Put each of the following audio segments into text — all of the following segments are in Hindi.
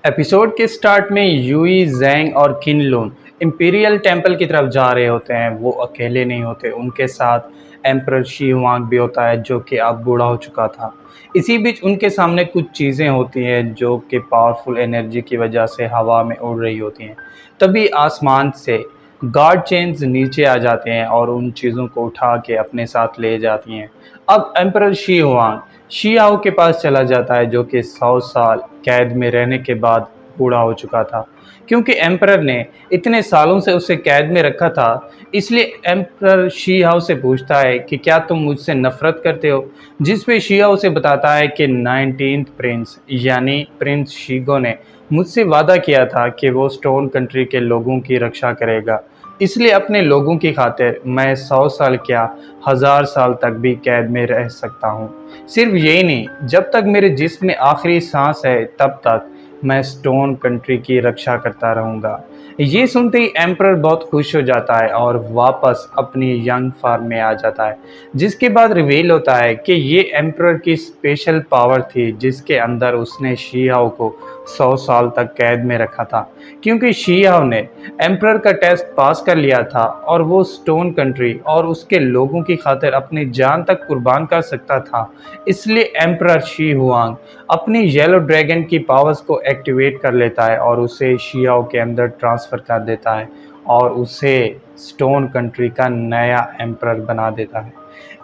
एपिसोड के स्टार्ट में यूई, ज़ैंग और किनलुन इंपीरियल टेंपल की तरफ जा रहे होते हैं। वो अकेले नहीं होते, उनके साथ एम्परर शी हुआंग भी होता है जो कि अब बूढ़ा हो चुका था। इसी बीच उनके सामने कुछ चीज़ें होती हैं जो कि पावरफुल एनर्जी की वजह से हवा में उड़ रही होती हैं। तभी आसमान से गार्ड चेन्स नीचे आ जाते हैं और उन चीज़ों को उठा के अपने साथ ले जाती हैं। अब एम्परर शी हुआंग शियाओ के पास चला जाता है जो कि 100 साल कैद में रहने के बाद बूढ़ा हो चुका था। क्योंकि एम्परर ने इतने सालों से उसे कैद में रखा था, इसलिए एम्परर शियाओ से पूछता है कि क्या तुम मुझसे नफरत करते हो। जिस पे शियाओ से बताता है कि 19th प्रिंस यानी प्रिंस शीगो ने मुझसे वादा किया था कि वो स्टोन कंट्री के लोगों की रक्षा करेगा, इसलिए अपने लोगों की खातिर मैं 100 साल क्या 1000 साल तक भी कैद में रह सकता हूँ। सिर्फ यही नहीं, जब तक मेरे जिस्म में आखिरी सांस है तब तक मैं स्टोन कंट्री की रक्षा करता रहूँगा। ये सुनते ही एम्परर बहुत खुश हो जाता है और वापस अपनी यंग फॉर्म में आ जाता है। जिसके बाद रिवील होता है कि ये एम्परर की स्पेशल पावर थी जिसके अंदर उसने शियाओ को 100 साल तक कैद में रखा था। क्योंकि शियाओ ने एम्परर का टेस्ट पास कर लिया था और वो स्टोन कंट्री और उसके लोगों की खातिर अपनी जान तक कुर्बान कर सकता था, इसलिए एम्परर शी हुआंग अपनी येलो ड्रैगन की पावर्स को एक्टिवेट कर लेता है और उसे शियाओ के अंदर ट्रांसफ़र कर देता है और उसे स्टोन कंट्री का नया एम्परर बना देता है।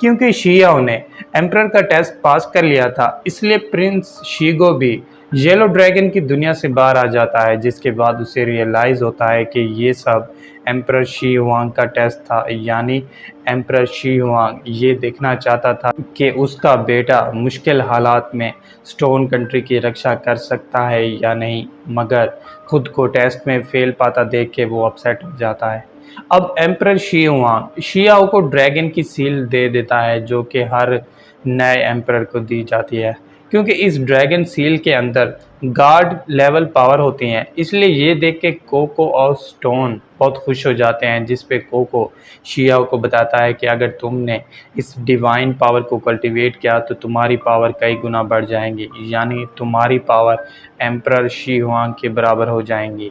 क्योंकि शियाओ ने एम्परर का टेस्ट पास कर लिया था, इसलिए प्रिंस शीगो भी येलो ड्रैगन की दुनिया से बाहर आ जाता है। जिसके बाद उसे रियलाइज़ होता है कि ये सब एम्परर शी हुआंग का टेस्ट था, यानी एम्परर शी हुआंग ये देखना चाहता था कि उसका बेटा मुश्किल हालात में स्टोन कंट्री की रक्षा कर सकता है या नहीं, मगर खुद को टेस्ट में फेल पाता देख के वो अपसेट हो जाता है। अब एम्परर शी हुआंग शियाओ को ड्रैगन की सील दे देता है जो कि हर नए एम्परर को दी जाती है। क्योंकि इस ड्रैगन सील के अंदर गार्ड लेवल पावर होती हैं, इसलिए ये देख के कोको और स्टोन बहुत खुश हो जाते हैं। जिस पे कोको शियाओ को बताता है कि अगर तुमने इस डिवाइन पावर को कल्टीवेट किया तो तुम्हारी पावर कई गुना बढ़ जाएंगी, यानी तुम्हारी पावर एम्परर शी हुआंग के बराबर हो जाएंगी।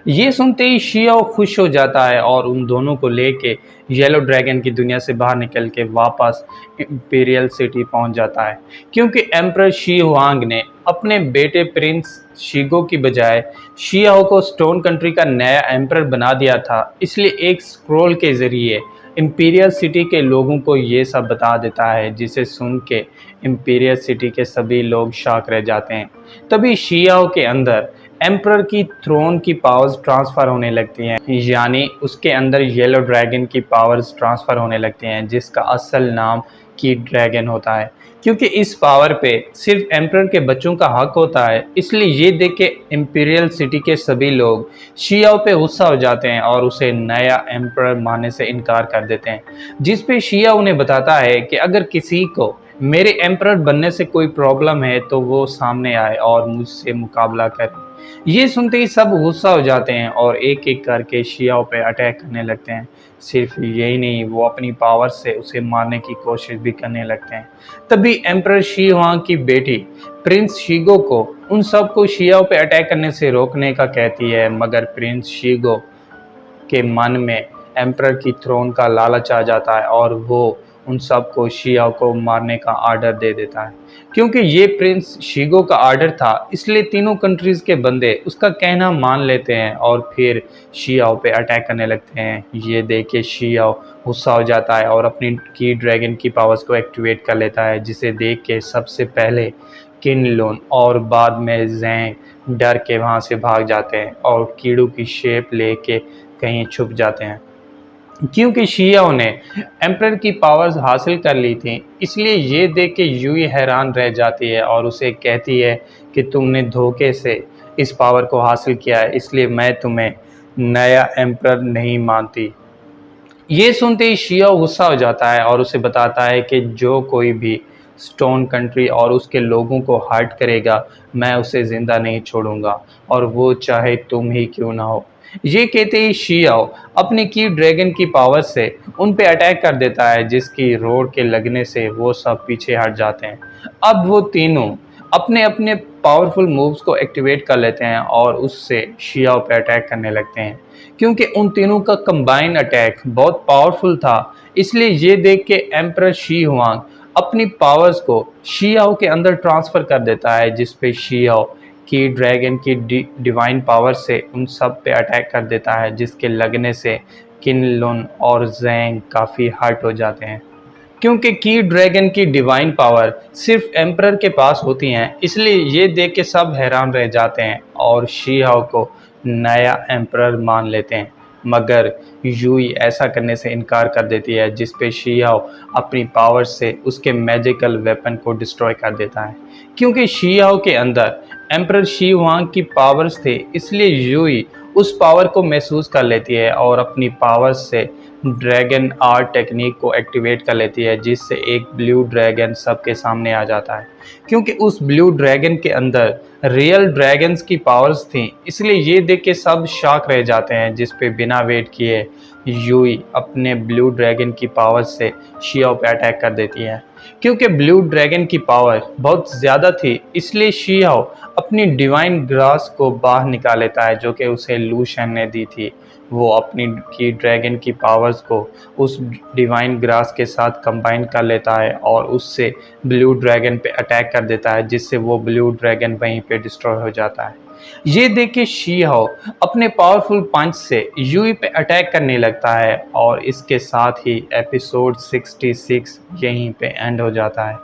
ये सुनते ही शियाओ खुश हो जाता है और उन दोनों को लेके येलो ड्रैगन की दुनिया से बाहर निकल के वापस इंपीरियल सिटी पहुंच जाता है। क्योंकि एम्परर शी हुआंग ने अपने बेटे प्रिंस शीगो की बजाय शियाओ को स्टोन कंट्री का नया एम्परर बना दिया था, इसलिए एक स्क्रोल के ज़रिए इंपीरियल सिटी के लोगों को ये सब बता देता है, जिसे सुन के इंपीरियल सिटी के सभी लोग शॉक रह जाते हैं। तभी शियाओ के अंदर एम्परर की थ्रोन की पावर्स ट्रांसफ़र होने लगती हैं, यानी उसके अंदर येलो ड्रैगन की पावर्स ट्रांसफ़र होने लगती हैं, जिसका असल नाम की ड्रैगन होता है। क्योंकि इस पावर पे सिर्फ एम्परर के बच्चों का हक होता है, इसलिए ये देख के इंपीरियल सिटी के सभी लोग शियाओ पे गुस्सा हो जाते हैं और उसे नया एम्परर मानने से इनकार कर देते हैं। जिस पे शिया उन्हें बताता है कि अगर किसी को मेरे एम्परर बनने से कोई प्रॉब्लम है तो वो सामने आए और मुझसे मुकाबला करे। ये सुनते ही सब गुस्सा हो जाते हैं और एक एक करके शियाओ पे अटैक करने लगते हैं। सिर्फ यही नहीं, वो अपनी पावर से उसे मारने की कोशिश भी करने लगते हैं। तभी एम्परर शी हुआंग की बेटी प्रिंस शीगो को उन सबको शियाओ पे अटैक करने से रोकने का कहती है, मगर प्रिंस शीगो के मन में एम्परर की थ्रोन का लालच आ जाता है और वो उन सबको शियाओ को मारने का आर्डर दे देता है। क्योंकि ये प्रिंस शीगो का आर्डर था, इसलिए तीनों कंट्रीज़ के बंदे उसका कहना मान लेते हैं और फिर शियाओ पे अटैक करने लगते हैं। ये देख के शियाओ गुस्सा हो जाता है और अपनी की ड्रैगन की पावर्स को एक्टिवेट कर लेता है, जिसे देख के सबसे पहले किनलुन और बाद में ज़ैंग डर के वहाँ से भाग जाते हैं और कीड़ों की शेप लेके कहीं छुप जाते हैं। क्योंकि शियाओ ने एम्परर की पावर्स हासिल कर ली थी, इसलिए ये देख के यूई हैरान रह जाती है और उसे कहती है कि तुमने धोखे से इस पावर को हासिल किया है, इसलिए मैं तुम्हें नया एम्परर नहीं मानती। ये सुनते ही शियाओ गुस्सा हो जाता है और उसे बताता है कि जो कोई भी स्टोन कंट्री और उसके लोगों को हर्ट करेगा, मैं उसे ज़िंदा नहीं छोड़ूंगा, और वो चाहे तुम ही क्यों ना हो। ये कहते ही शियाओ अपनी की ड्रैगन की पावर से उन पे अटैक कर देता है, जिसकी रोड के लगने से वो सब पीछे हट जाते हैं। अब वो तीनों अपने अपने पावरफुल मूव्स को एक्टिवेट कर लेते हैं और उससे शियाओ पे अटैक करने लगते हैं। क्योंकि उन तीनों का कंबाइन अटैक बहुत पावरफुल था, इसलिए ये देख के एम्परर शी हुआंग अपनी पावर्स को शियाओ के अंदर ट्रांसफ़र कर देता है, जिस पे शियाओ की ड्रैगन की डिवाइन पावर से उन सब पे अटैक कर देता है, जिसके लगने से किन लुन और ज़ैंग काफ़ी हर्ट हो जाते हैं। क्योंकि की ड्रैगन की डिवाइन पावर सिर्फ एम्परर के पास होती हैं, इसलिए ये देख के सब हैरान रह जाते हैं और शी हाओ को नया एम्परर मान लेते हैं। मगर यूई ऐसा करने से इनकार कर देती है, जिस पे शी हाओ अपनी पावर से उसके मैजिकल वेपन को डिस्ट्रॉय कर देता है। क्योंकि शी हाओ के अंदर एम्परर शी हुआंग की पावर्स थे, इसलिए यूई उस पावर को महसूस कर लेती है और अपनी पावर से ड्रैगन आर्ट टेक्निक को एक्टिवेट कर लेती है, जिससे एक ब्लू ड्रैगन सबके सामने आ जाता है। क्योंकि उस ब्लू ड्रैगन के अंदर रियल ड्रैगन्स की पावर्स थी, इसलिए ये देख के सब शॉक रह जाते हैं, जिस पे बिना वेट किए यूई अपने ब्लू ड्रैगन की पावर से शियाओ पे अटैक कर देती है। क्योंकि ब्लू ड्रैगन की पावर बहुत ज़्यादा थी, इसलिए शियाओ अपनी डिवाइन ग्रास को बाहर निकाल लेता है, जो कि उसे लू शेन ने दी थी। वो अपनी की ड्रैगन की पावर्स को उस डिवाइन ग्रास के साथ कंबाइन कर लेता है और उससे ब्लू ड्रैगन पे अटैक कर देता है, जिससे वो ब्लू ड्रैगन वहीं पे डिस्ट्रॉय हो जाता है। ये देख के शी हाओ अपने पावरफुल पंच से यूई पे अटैक करने लगता है और इसके साथ ही एपिसोड 66 यहीं पे एंड हो जाता है।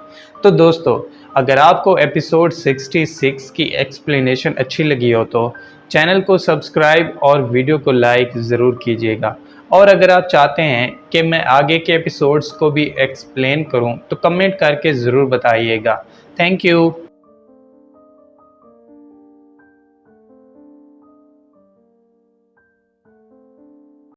तो दोस्तों, अगर आपको एपिसोड 66 की एक्सप्लेनेशन अच्छी लगी हो तो चैनल को सब्सक्राइब और वीडियो को लाइक ज़रूर कीजिएगा। और अगर आप चाहते हैं कि मैं आगे के एपिसोड्स को भी एक्सप्लेन करूं तो कमेंट करके ज़रूर बताइएगा। Thank you.